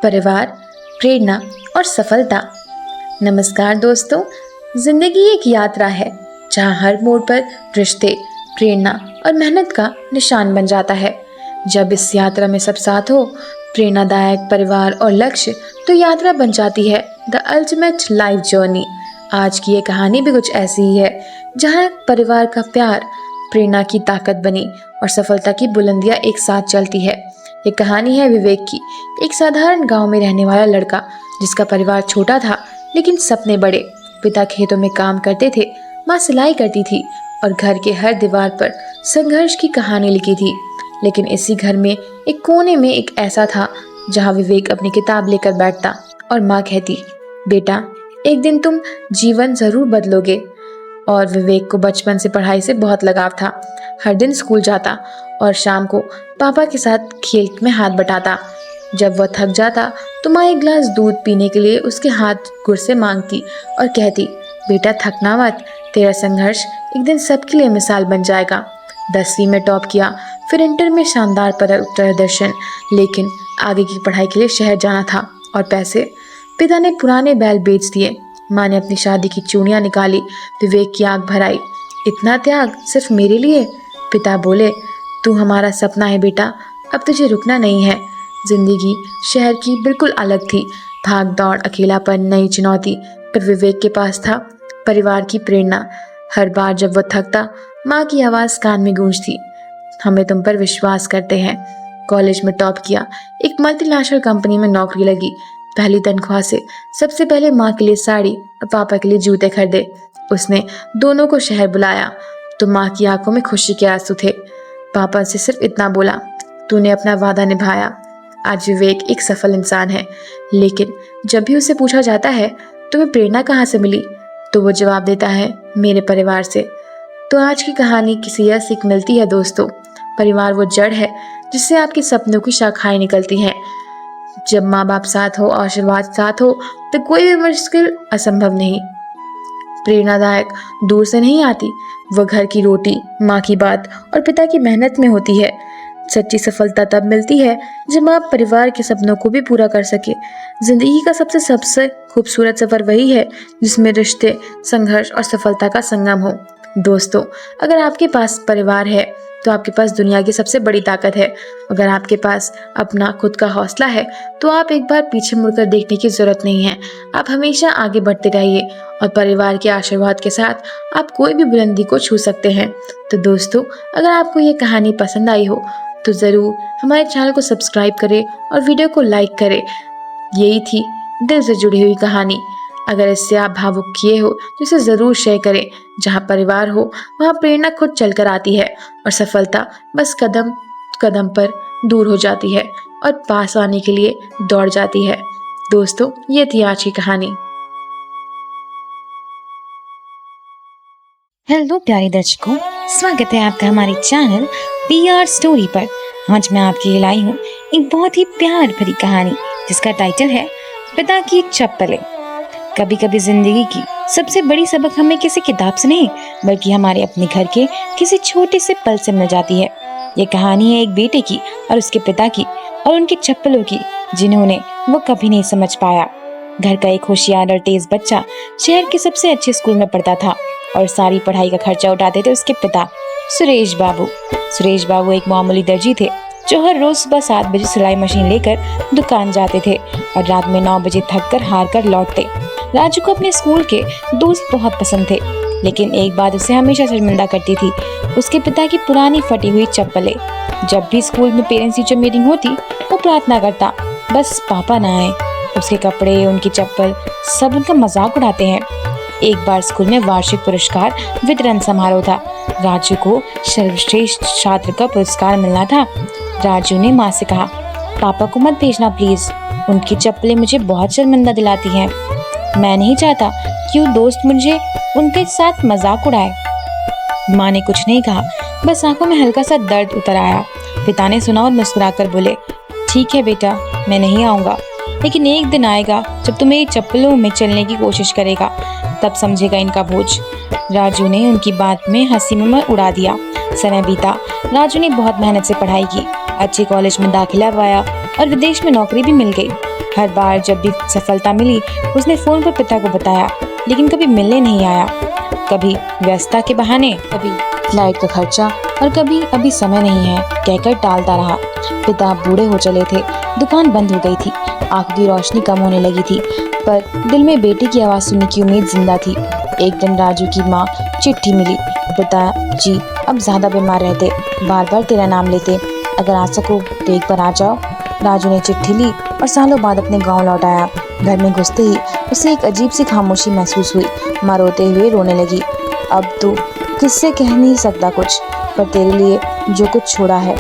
परिवार, प्रेरणा और सफलता। नमस्कार दोस्तों, जिंदगी एक यात्रा है जहाँ हर मोड़ पर रिश्ते, प्रेरणा और मेहनत का निशान बन जाता है। जब इस यात्रा में सब साथ हो, प्रेरणादायक परिवार और लक्ष्य, तो यात्रा बन जाती है द अल्टीमेट लाइफ जर्नी। आज की ये कहानी भी कुछ ऐसी ही है, जहाँ परिवार का प्यार प्रेरणा की ताकत बनी और सफलता की बुलंदियां एक साथ चलती है। ये कहानी है विवेक की, एक साधारण गांव में रहने वाला लड़का जिसका परिवार छोटा था लेकिन सपने बड़े। पिता खेतों में काम करते थे, माँ सिलाई करती थी और घर के हर दीवार पर संघर्ष की कहानी लिखी थी। लेकिन इसी घर में एक कोने में एक ऐसा था जहाँ विवेक अपनी किताब लेकर बैठता और माँ कहती, बेटा एक दिन तुम जीवन जरूर बदलोगे। और विवेक को बचपन से पढ़ाई से बहुत लगाव था। हर दिन स्कूल जाता और शाम को पापा के साथ खेल में हाथ बटाता। जब वह थक जाता तो माँ एक गिलास दूध पीने के लिए उसके हाथ गुर से मांगती और कहती, बेटा थकना मत, तेरा संघर्ष एक दिन सबके लिए मिसाल बन जाएगा। 10वीं में टॉप किया, फिर इंटर में शानदार प्रदर्शन, लेकिन आगे की पढ़ाई के लिए शहर जाना था और पैसे। पिता ने पुराने बैल बेच दिए, माँ ने अपनी शादी की चूड़ियाँ निकाली। विवेक की आंख भर आई, इतना त्याग सिर्फ मेरे लिए? पिता बोले, तू हमारा सपना है बेटा, अब तुझे रुकना नहीं है। जिंदगी शहर की बिल्कुल अलग थी, भाग दौड़, अकेलापन, नई चुनौती। पर विवेक के पास था परिवार की प्रेरणा। हर बार जब वह थकता, माँ की आवाज़ कान में गूंजती, हमें तुम पर विश्वास करते हैं। कॉलेज में टॉप किया, एक मल्टीनेशनल कंपनी में नौकरी लगी। पहली तनख्वाह से सबसे पहले माँ के लिए साड़ी और पापा के लिए जूते खरीदे। उसने दोनों को शहर बुलाया तो माँ की आंखों में खुशी के आंसू थे। पापा से सिर्फ इतना बोला, तूने अपना वादा निभाया। आज विवेक एक सफल इंसान है, लेकिन जब भी उसे पूछा जाता है तुम्हें प्रेरणा कहाँ से मिली, तो वो जवाब देता है, मेरे परिवार से। तो आज की कहानी किसी यह सीख मिलती है दोस्तों, परिवार वो जड़ है जिससे आपके सपनों की शाखाएं निकलती हैं। जब माँ बाप साथ हो, आशीर्वाद साथ हो, तो कोई भी मुश्किल असंभव नहीं। प्रेरणादायक दूर से नहीं आती, वह घर की रोटी, माँ की बात और पिता की मेहनत में होती है। सच्ची सफलता तब मिलती है जब आप परिवार के सपनों को भी पूरा कर सके। जिंदगी का सबसे खूबसूरत सफर वही है जिसमें रिश्ते, संघर्ष और सफलता का संगम हो। दोस्तों, अगर आपके पास परिवार है तो आपके पास दुनिया की सबसे बड़ी ताकत है। अगर आपके पास अपना खुद का हौसला है तो आप एक बार पीछे मुड़कर देखने की जरूरत नहीं है। आप हमेशा आगे बढ़ते रहिए और परिवार के आशीर्वाद के साथ आप कोई भी बुलंदी को छू सकते हैं। तो दोस्तों, अगर आपको ये कहानी पसंद आई हो तो ज़रूर हमारे चैनल को सब्सक्राइब करें और वीडियो को लाइक करें। यही थी दिल से जुड़ी हुई कहानी। अगर इससे आप भावुक किए हो तो इसे ज़रूर शेयर करें। जहाँ परिवार हो वहाँ प्रेरणा खुद चलकर आती है और सफलता बस कदम कदम पर दूर हो जाती है और पास आने के लिए दौड़ जाती है। दोस्तों, ये थी आज की कहानी। हेलो प्यारे दर्शकों, स्वागत है आपका हमारे चैनल PR स्टोरी पर। आज मैं आपके लिए लाई हूँ एक बहुत ही प्यार भरी कहानी जिसका टाइटल है पिता की एक चप्पलें। कभी कभी जिंदगी की सबसे बड़ी सबक हमें किसी किताब से नहीं बल्कि हमारे अपने घर के किसी छोटे से पल से मिल जाती है। ये कहानी है एक बेटे की और उसके पिता की और उनकी चप्पलों की, जिन्होंने वो कभी नहीं समझ पाया। घर का एक होशियार और तेज बच्चा शहर के सबसे अच्छे स्कूल में पढ़ता था और सारी पढ़ाई का खर्चा उठाते थे उसके पिता सुरेश बाबू। सुरेश बाबू एक मामूली दर्जी थे जो हर रोज सुबह 7 बजे सिलाई मशीन लेकर दुकान जाते थे और रात में 9 बजे थक कर हार कर लौटते। राजू को अपने स्कूल के दोस्त बहुत पसंद थे, लेकिन एक बात उसे हमेशा शर्मिंदा करती थी, उसके पिता की पुरानी फटी हुई चप्पलें। जब भी स्कूल में पेरेंट्स टीचर मीटिंग होती वो प्रार्थना करता, बस पापा ना आए। उसके कपड़े, उनकी चप्पल, सब उनका मजाक उड़ाते हैं। एक बार स्कूल में वार्षिक पुरस्कार वितरण समारोह था। राजू को सर्वश्रेष्ठ छात्र का पुरस्कार मिलना था। राजू ने माँ से कहा, पापा को मत भेजना प्लीज, उनकी चप्पलें मुझे बहुत शर्मिंदा दिलाती हैं। मैं नहीं चाहता कि वो दोस्त मुझे उनके साथ मजाक उड़ाए। माँ ने कुछ नहीं कहा, बस आंखों में हल्का सा दर्द उतर आया। पिता ने सुना और मुस्कुराकर बोले, ठीक है बेटा, मैं नहीं आऊंगा, लेकिन एक दिन आएगा जब तुम मेरी चप्पलों में चलने की कोशिश करेगा, तब समझेगा इनका बोझ। राजू ने उनकी बात में हंसी में उड़ा दिया। समय बीता, राजू ने बहुत मेहनत से पढ़ाई की अच्छे कॉलेज में दाखिला पाया और विदेश में नौकरी भी मिल गई। हर बार जब भी सफलता मिली उसने फोन पर पिता को बताया, लेकिन कभी मिलने नहीं आया। कभी व्यस्तता के बहाने, कभी फ्लाइट का खर्चा और कभी अभी समय नहीं है कहकर टालता रहा। पिता बूढ़े हो चले थे, दुकान बंद हो गई थी, आंखों की रोशनी कम होने लगी थी, पर दिल में बेटी की आवाज़ सुनने की उम्मीद जिंदा थी। एक दिन राजू की माँ चिट्ठी मिली। पिताजी अब ज़्यादा बीमार रहते, बार बार तेरा नाम लेते, अगर आ सको तो एक बार आ जाओ। राजू ने चिट्ठी ली और सालों बाद अपने गांव लौट आया। घर में घुसते ही उसे एक अजीब सी खामोशी महसूस हुई। माँ रोते हुए रोने लगी। अब तो किससे कह नहीं सकता कुछ, पर तेरे लिए जो कुछ छोड़ा है।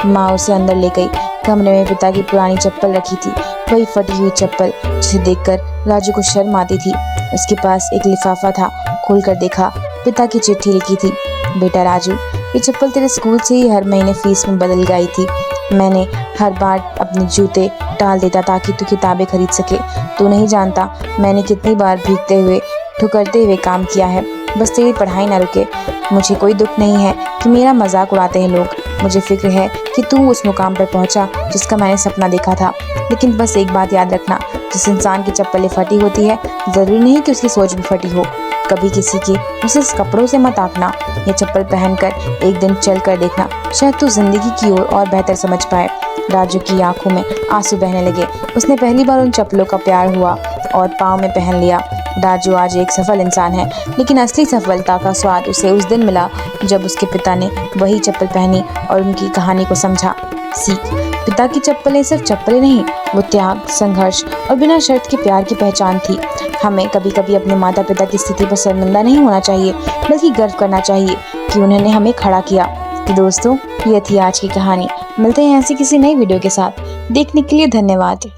माँ उसे अंदर ले गई। कमरे में पिता की पुरानी चप्पल रखी थी, वही फटी हुई चप्पल जिसे देखकर राजू को शर्म आती थी। उसके पास एक लिफाफा था, खोलकर देखा, पिता की चिट्ठी लिखी थी। बेटा राजू, ये चप्पल तेरे स्कूल से ही हर महीने फीस में बदल गई थी। मैंने हर बार अपने जूते टाल देता ताकि तू किताबें खरीद सके। तू नहीं जानता मैंने कितनी बार भीगते हुए ठुकरते हुए काम किया है, बस तेरी पढ़ाई ना रुके। मुझे कोई दुख नहीं है कि मेरा मजाक उड़ाते हैं लोग। मुझे फिक्र है कि तू उस मुकाम पर पहुंचा जिसका मैंने सपना देखा था। लेकिन बस एक बात याद रखना, जिस इंसान की चप्पलें फटी होती है जरूरी नहीं कि उसकी सोच भी फटी हो। कभी किसी की उसे कपड़ों से मत आंकना। ये चप्पल पहनकर एक दिन चल कर देखना, शायद तू जिंदगी की ओर और बेहतर समझ पाए। राजू की आंखों में आंसू बहने लगे। उसने पहली बार उन चप्पलों का प्यार हुआ और पाँव में पहन लिया। राजू आज एक सफल इंसान है, लेकिन असली सफलता का स्वाद उसे उस दिन मिला जब उसके पिता ने वही चप्पल पहनी और उनकी कहानी को समझा। सीख, पिता की चप्पलें सिर्फ चप्पलें नहीं, वो त्याग, संघर्ष और बिना शर्त के प्यार की पहचान थी। हमें कभी कभी अपने माता पिता की स्थिति पर शर्मिंदा नहीं होना चाहिए, बल्कि गर्व करना चाहिए कि उन्होंने हमें खड़ा किया। तो दोस्तों, ये थी आज की कहानी। मिलते हैं ऐसी किसी नई वीडियो के साथ। देखने के लिए धन्यवाद।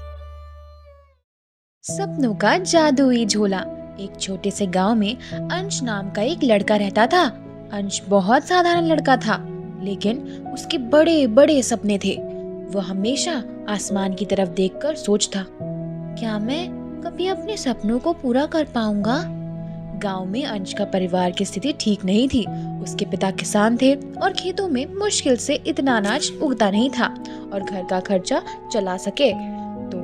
सपनों का जादुई झोला। एक छोटे से गांव में अंश नाम का एक लड़का रहता था। अंश बहुत साधारण लड़का था, लेकिन उसके बड़े बड़े सपने थे। वह हमेशा आसमान की तरफ देखकर सोचता, क्या मैं कभी अपने सपनों को पूरा कर पाऊंगा? गांव में अंश का परिवार की स्थिति ठीक नहीं थी। उसके पिता किसान थे और खेतों में मुश्किल से इतना अनाज उगता नहीं था और घर का खर्चा चला सके। तो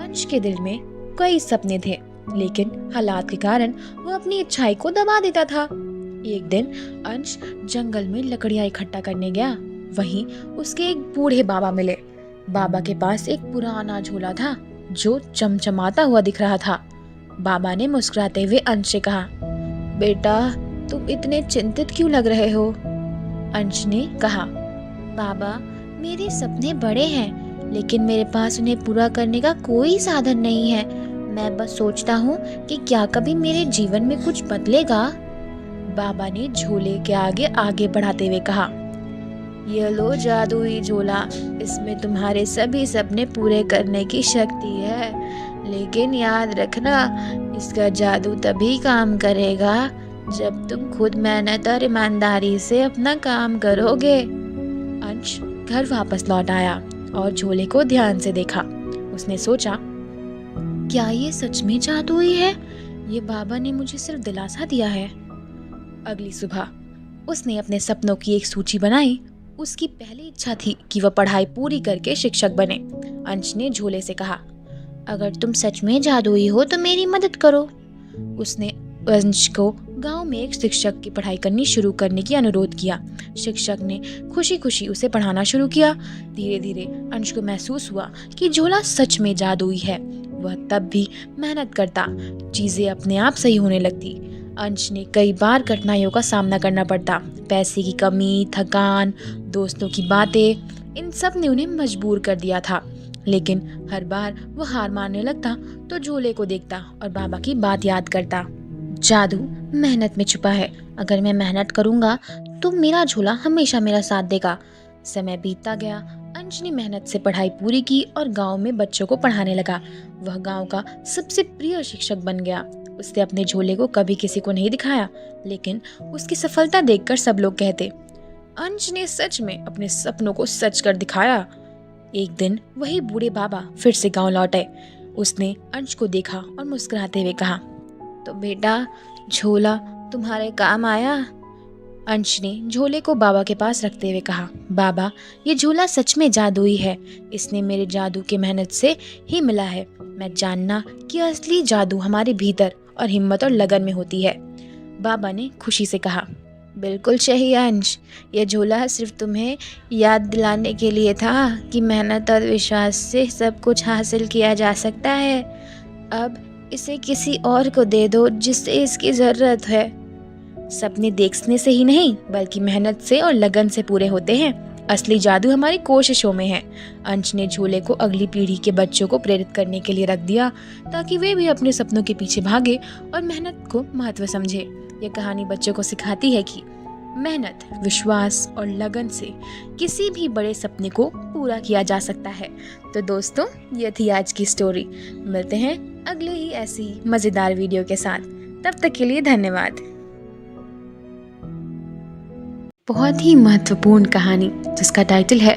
अंश के दिल में कई सपने थे, लेकिन हालात के कारण वो अपनी इच्छाएं को दबा देता था। एक दिन अंश जंगल में लकड़ियां इकट्ठा करने गया। वहीं उसके एक बूढ़े बाबा मिले। बाबा के पास एक पुराना झोला था जो चमचमाता हुआ दिख रहा था। बाबा ने मुस्कुराते हुए अंश से कहा, बेटा, तुम इतने चिंतित क्यों लग रहे हो? अंश ने कहा, बाबा, मेरे सपने बड़े हैं, लेकिन मेरे पास उन्हें पूरा करने का कोई साधन नहीं है। मैं बस सोचता हूँ कि क्या कभी मेरे जीवन में कुछ बदलेगा? बाबा ने झोले के आगे आगे बढ़ाते हुए कहा, ये लो जादुई झोला, इसमें तुम्हारे सभी सपने पूरे करने की शक्ति है। लेकिन याद रखना, इसका जादू तभी काम करेगा जब तुम खुद मेहनत और ईमानदारी से अपना काम करोगे। अंश घर वापस लौट आया और झोले को ध्यान से देखा। उसने सोचा, क्या ये सच में जादुई है? ये बाबा ने मुझे सिर्फ दिलासा दिया है। अगली सुबह उसने अपने सपनों की एक सूची बनाई। उसकी पहली इच्छा थी कि वह पढ़ाई पूरी करके शिक्षक बने। अंश ने झोले से कहा, अगर तुम सच में जादुई हो तो मेरी मदद करो। उसने अंश को गांव में एक शिक्षक की पढ़ाई करनी शुरू करने की अनुरोध किया। शिक्षक ने खुशी खुशी उसे पढ़ाना शुरू किया। धीरे धीरे अंश को महसूस हुआ कि झोला सच में जादुई है। वह तब भी मेहनत करता, चीजें अपने आप सही होने लगती। अंश ने कई बार कठिनाइयों का सामना करना पड़ता। पैसे की कमी, थकान, दोस्तों की बातें, इन सब ने उन्हें मजबूर कर दिया था। लेकिन हर बार वो हार मानने लगता तो झोले को देखता और बाबा की बात याद करता। जादू मेहनत में छुपा है। अगर मैं मेहनत करूंगा तो मेरा झोला हमेशा मेरा साथ देगा। समय बीतता गया। अंश ने मेहनत से पढ़ाई पूरी की और गांव में बच्चों को पढ़ाने लगा। वह गांव का सबसे प्रिय शिक्षक बन गया। उसने अपने झोले को कभी किसी को नहीं दिखाया, लेकिन उसकी सफलता देखकर सब लोग कहते, अंश ने सच में अपने सपनों को सच कर दिखाया। एक दिन वही बूढ़े बाबा फिर से गांव लौटे। उसने अंश को देखा और मुस्कुराते हुए कहा, तो बेटा, झोला तुम्हारे काम आया? अंश ने झोले को बाबा के पास रखते हुए कहा, बाबा, ये झोला सच में जादुई है। इसने मेरे जादू की मेहनत से ही मिला है। मैं जानना कि असली जादू हमारे भीतर और हिम्मत और लगन में होती है। बाबा ने खुशी से कहा, बिल्कुल सही अंश, यह झोला सिर्फ तुम्हें याद दिलाने के लिए था कि मेहनत और विश्वास से सब कुछ हासिल किया जा सकता है। अब इसे किसी और को दे दो जिससे इसकी ज़रूरत है। सपने देखने से ही नहीं बल्कि मेहनत से और लगन से पूरे होते हैं। असली जादू हमारी कोशिशों में है। अंश ने झोले को अगली पीढ़ी के बच्चों को प्रेरित करने के लिए रख दिया ताकि वे भी अपने सपनों के पीछे भागे और मेहनत को महत्व समझे। यह कहानी बच्चों को सिखाती है कि मेहनत, विश्वास और लगन से किसी भी बड़े सपने को पूरा किया जा सकता है। तो दोस्तों, ये थी आज की स्टोरी। मिलते हैं अगले ही ऐसी मज़ेदार वीडियो के साथ। तब तक के लिए धन्यवाद। बहुत ही महत्वपूर्ण कहानी जिसका टाइटल है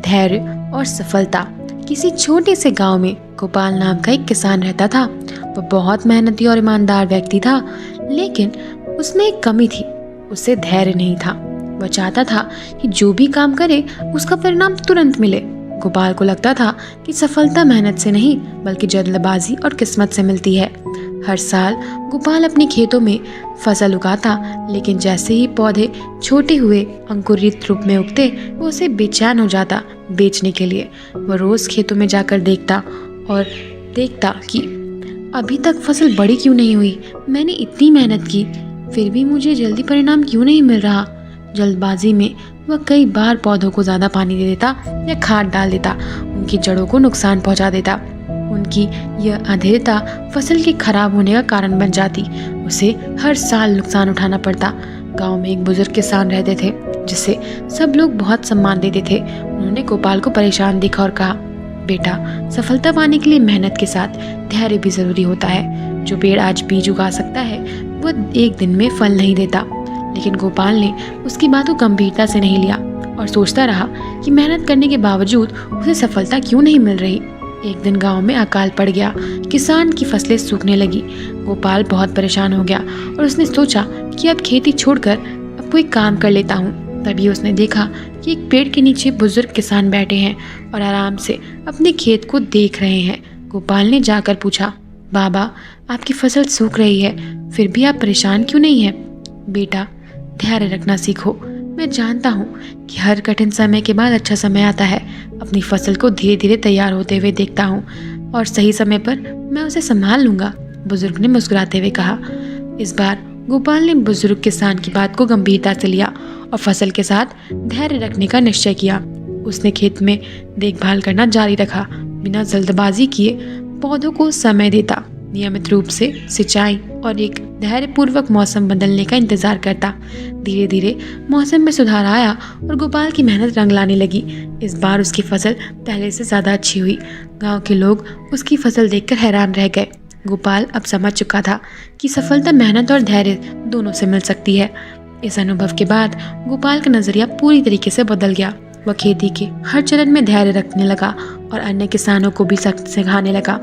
धैर्य और सफलता। किसी छोटे से गांव में गोपाल नाम का एक किसान रहता था। वह बहुत मेहनती और ईमानदार व्यक्ति था, लेकिन उसमें एक कमी थी, उसे धैर्य नहीं था। वह चाहता था कि जो भी काम करे उसका परिणाम तुरंत मिले। गोपाल को लगता था कि सफलता मेहनत से नहीं बल्कि जल्दबाजी और किस्मत से मिलती है। हर साल गोपाल अपने खेतों में फसल उगाता, लेकिन जैसे ही पौधे छोटे हुए अंकुरित रूप में उगते वो उसे बेचैन हो जाता बेचने के लिए। वह रोज खेतों में जाकर देखता कि अभी तक फसल बड़ी क्यों नहीं हुई। मैंने इतनी मेहनत की फिर भी मुझे जल्दी परिणाम क्यों नहीं मिल रहा। जल्दबाजी में वह कई बार पौधों को ज्यादा पानी दे देता या खाद डाल देता, उनकी जड़ों को नुकसान पहुंचा देता। उनकी यह अधीरता फसल के खराब होने का कारण बन जाती। उसे हर साल नुकसान उठाना पड़ता। गांव में एक बुजुर्ग किसान रहते थे जिसे सब लोग बहुत सम्मान देते थे। उन्होंने गोपाल को परेशान देखा और कहा, बेटा, सफलता पाने के लिए मेहनत के साथ धैर्य भी जरूरी होता है। जो पेड़ आज बीज उगा सकता है वह एक दिन में फल नहीं देता। लेकिन गोपाल ने उसकी बात को गंभीरता से नहीं लिया और सोचता रहा कि मेहनत करने के बावजूद उसे सफलता क्यों नहीं मिल रही। एक दिन गांव में अकाल पड़ गया। किसान की फसलें सूखने लगी। गोपाल बहुत परेशान हो गया और उसने सोचा कि अब खेती छोड़कर अब कोई काम कर लेता हूँ। तभी उसने देखा कि एक पेड़ के नीचे बुजुर्ग किसान बैठे हैं और आराम से अपने खेत को देख रहे हैं। गोपाल ने जाकर पूछा, बाबा, आपकी फसल सूख रही है फिर भी आप परेशान क्यों नहीं हैं? बेटा, धैर्य रखना सीखो। मैं जानता हूँ कि हर कठिन समय के बाद अच्छा समय आता है। अपनी फसल को धीरे धीरे तैयार होते हुए देखता हूँ और सही समय पर मैं उसे संभाल लूंगा, बुजुर्ग ने मुस्कुराते हुए कहा। इस बार गोपाल ने बुजुर्ग किसान की बात को गंभीरता से लिया और फसल के साथ धैर्य रखने का निश्चय किया। उसने खेत में देखभाल करना जारी रखा, बिना जल्दबाजी किए पौधों को समय देता, नियमित रूप से सिंचाई और एक धैर्यपूर्वक मौसम बदलने का इंतजार करता। धीरे धीरे मौसम में सुधार आया और गोपाल की मेहनत रंग लाने लगी। इस बार उसकी फसल पहले से ज्यादा अच्छी हुई। गांव के लोग उसकी फसल देखकर हैरान रह गए। गोपाल अब समझ चुका था कि सफलता मेहनत और धैर्य दोनों से मिल सकती है। इस अनुभव के बाद गोपाल का नजरिया पूरी तरीके से बदल गया। वह खेती के हर चरण में धैर्य रखने लगा और अन्य किसानों को भी सख्त सिखाने लगा।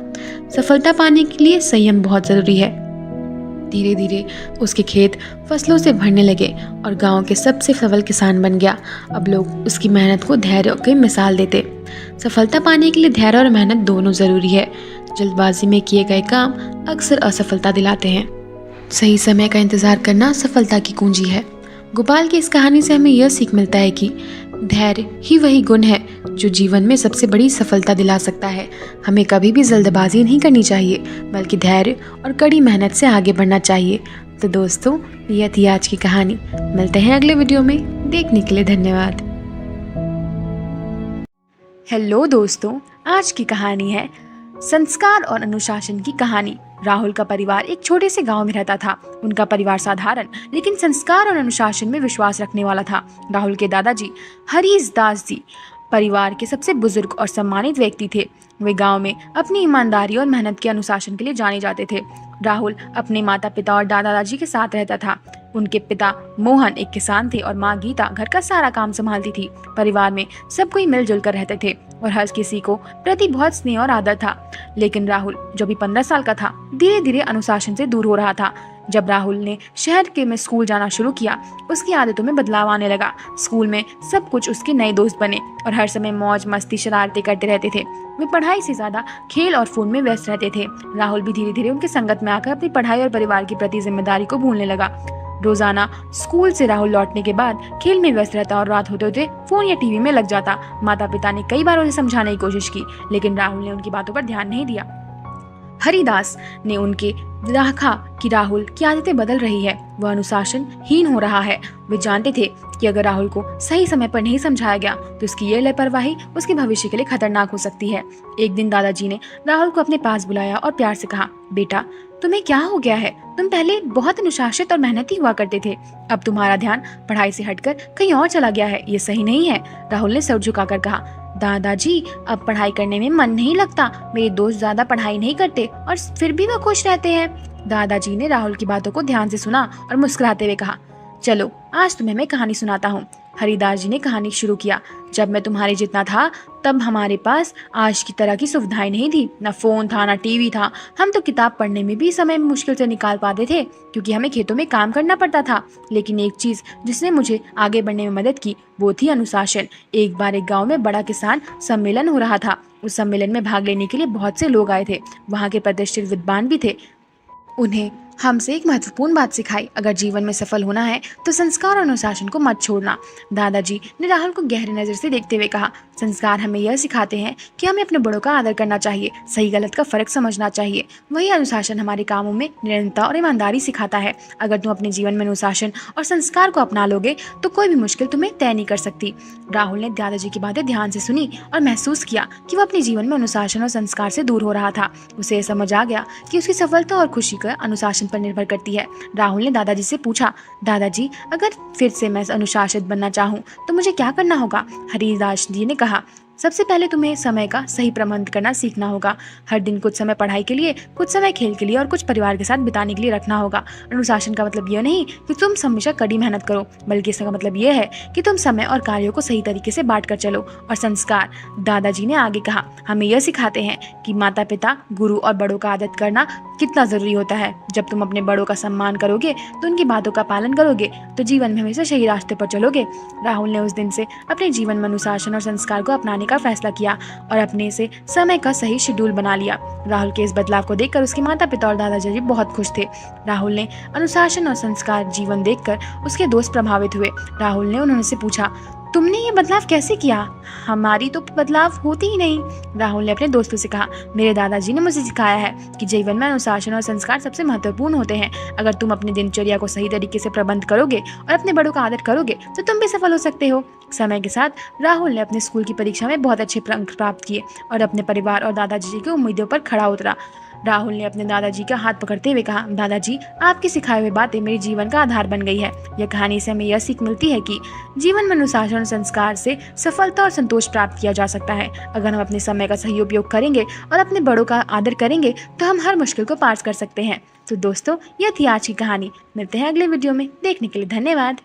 सफलता पाने के लिए संयम बहुत जरूरी है। धीरे धीरे उसके खेत फसलों से भरने लगे और गांव के सबसे सफल किसान बन गया। अब लोग उसकी मेहनत को धैर्य की मिसाल देते। सफलता पाने के लिए धैर्य और मेहनत दोनों जरूरी है। जल्दबाजी में किए गए काम अक्सर असफलता दिलाते हैं। सही समय का इंतजार करना सफलता की कुंजी है। गोपाल की इस कहानी से हमें यह सीख मिलता है कि धैर्य ही वही गुण है जो जीवन में सबसे बड़ी सफलता दिला सकता है। हमें कभी भी जल्दबाजी नहीं करनी चाहिए बल्कि धैर्य और कड़ी मेहनत से आगे बढ़ना चाहिए। तो दोस्तों, यह थी आज की कहानी। मिलते हैं अगले वीडियो में। देखने के लिए धन्यवाद। हेलो दोस्तों, आज की कहानी है संस्कार और अनुशासन की कहानी। राहुल का परिवार एक छोटे से गांव में रहता था। उनका परिवार साधारण लेकिन संस्कार और अनुशासन में विश्वास रखने वाला था। राहुल के दादाजी हरीश दास जी परिवार के सबसे बुजुर्ग और सम्मानित व्यक्ति थे। वे गांव में अपनी ईमानदारी और मेहनत के अनुशासन के लिए जाने जाते थे। राहुल अपने माता पिता और दादा दादी के साथ रहता था। उनके पिता मोहन एक किसान थे और माँ गीता घर का सारा काम संभालती थी। परिवार में सब कोई मिलजुल कर रहते थे और हर किसी को प्रति बहुत स्नेह और आदर था। लेकिन राहुल, जो भी 15 साल का था, धीरे धीरे अनुशासन से दूर हो रहा था। जब राहुल ने शहर के में स्कूल जाना शुरू किया, उसकी आदतों में बदलाव आने लगा। स्कूल में सब कुछ उसके नए दोस्त बने और हर समय मौज मस्ती शरारतें करते रहते थे। वे पढ़ाई से ज्यादा खेल और फोन में व्यस्त रहते थे। राहुल भी धीरे धीरे उनकी संगत में आकर अपनी पढ़ाई और परिवार के प्रति जिम्मेदारी को भूलने लगा। रोजाना स्कूल से राहुल लौटने के बाद खेल में व्यस्त रहता और रात होते होते फोन या टीवी में लग जाता। माता पिता ने कई बार उसे समझाने की कोशिश की, लेकिन राहुल ने उनकी बातों पर ध्यान नहीं दिया। हरिदास ने उनके देखा कि राहुल की आदतें बदल रही है, वह अनुशासनहीन हो रहा है। वे जानते थे कि अगर राहुल को सही समय पर नहीं समझाया गया तो उसकी यह लापरवाही उसके भविष्य के लिए खतरनाक हो सकती है। एक दिन दादाजी ने राहुल को अपने पास बुलाया और प्यार से कहा, बेटा तुम्हें क्या हो गया है? तुम पहले बहुत अनुशासित और मेहनती हुआ करते थे, अब तुम्हारा ध्यान पढ़ाई से हटकर कहीं और चला गया है। ये सही नहीं है। राहुल ने सर झुकाकर कहा, दादाजी अब पढ़ाई करने में मन नहीं लगता। मेरे दोस्त ज्यादा पढ़ाई नहीं करते और फिर भी वह खुश रहते हैं। दादाजी ने राहुल की बातों को ध्यान से सुना और मुस्कुराते हुए कहा, चलो आज तुम्हें मैं कहानी सुनाता हूँ। हरिदास जी ने कहानी शुरू किया। जब मैं तुम्हारे जितना था तब हमारे पास आज की तरह की सुविधाएं नहीं थी, ना फोन था ना टीवी था। हम तो किताब पढ़ने में भी समय मुश्किल से निकाल पाते थे क्योंकि हमें खेतों में काम करना पड़ता था। लेकिन एक चीज जिसने मुझे आगे बढ़ने में मदद की वो थी अनुशासन। एक बार एक गाँव में बड़ा किसान सम्मेलन हो रहा था। उस सम्मेलन में भाग लेने के लिए बहुत से लोग आए थे। वहाँ के प्रतिष्ठित विद्वान भी थे। उन्हें हमसे एक महत्वपूर्ण बात सिखाई, अगर जीवन में सफल होना है तो संस्कार और अनुशासन को मत छोड़ना। दादाजी ने राहुल को गहरी नजर से देखते हुए कहा, संस्कार हमें यह सिखाते हैं कि हमें अपने बड़ों का आदर करना चाहिए, सही गलत का फर्क समझना चाहिए। वही अनुशासन हमारे कामों में निरंतरता और ईमानदारी सिखाता है। अगर तुम अपने जीवन में अनुशासन और संस्कार को अपना लोगे तो कोई भी मुश्किल तुम्हें तय नहीं कर सकती। राहुल ने दादाजी की बातें ध्यान से सुनी और महसूस किया कि वह अपने जीवन में अनुशासन और संस्कार से दूर हो रहा था। उसे समझ आ गया कि उसकी सफलता और खुशी का अनुशासन पर निर्भर करती है। राहुल ने दादाजी से पूछा, दादाजी अगर फिर से मैं अनुशासित बनना चाहूँ तो मुझे क्या करना होगा? हरिदास जी ने कहा, सबसे पहले तुम्हें समय का सही प्रबंध करना सीखना होगा। हर दिन कुछ समय पढ़ाई के लिए, कुछ समय खेल के लिए और कुछ परिवार के साथ बिताने के लिए रखना होगा। अनुशासन का मतलब यह नहीं कि तुम हमेशा कड़ी मेहनत करो, बल्कि इसका मतलब यह है कि तुम समय और कार्यों को सही तरीके से बांट कर चलो। और संस्कार, दादाजी ने आगे कहा, हमें यह सिखाते हैं कि माता पिता, गुरु और बड़ों का आदर करना कितना जरूरी होता है। जब तुम अपने बड़ों का सम्मान करोगे तो उनकी बातों का पालन करोगे तो जीवन में हमेशा सही रास्ते पर चलोगे। राहुल ने उस दिन से अपने जीवन में अनुशासन और संस्कार को अपनाने का फैसला किया और अपने से समय का सही शेड्यूल बना लिया। राहुल के इस बदलाव को देखकर उसके माता पिता और दादाजी बहुत खुश थे। राहुल ने अनुशासन और संस्कार जीवन देखकर उसके दोस्त प्रभावित हुए। राहुल ने उन्होंने पूछा, तुमने ये बदलाव कैसे किया? हमारी तो बदलाव होती ही नहीं। राहुल ने अपने दोस्तों से कहा, मेरे दादाजी ने मुझे सिखाया है कि जीवन में अनुशासन और संस्कार सबसे महत्वपूर्ण होते हैं। अगर तुम अपनी दिनचर्या को सही तरीके से प्रबंध करोगे और अपने बड़ों का आदर करोगे तो तुम भी सफल हो सकते हो। समय के साथ राहुल ने अपने स्कूल की परीक्षा में बहुत अच्छे अंक प्राप्त किए और अपने परिवार और दादाजी की उम्मीदों पर खड़ा उतरा। राहुल ने अपने दादाजी का हाथ पकड़ते हुए कहा, दादाजी आपकी सिखाई हुई बातें मेरे जीवन का आधार बन गई है। यह कहानी से हमें यह सीख मिलती है कि जीवन में अनुशासन और संस्कार से सफलता और संतोष प्राप्त किया जा सकता है। अगर हम अपने समय का सही उपयोग करेंगे और अपने बड़ों का आदर करेंगे तो हम हर मुश्किल को पार कर सकते हैं। तो दोस्तों, यह थी आज की कहानी। मिलते हैं अगले वीडियो में। देखने के लिए धन्यवाद।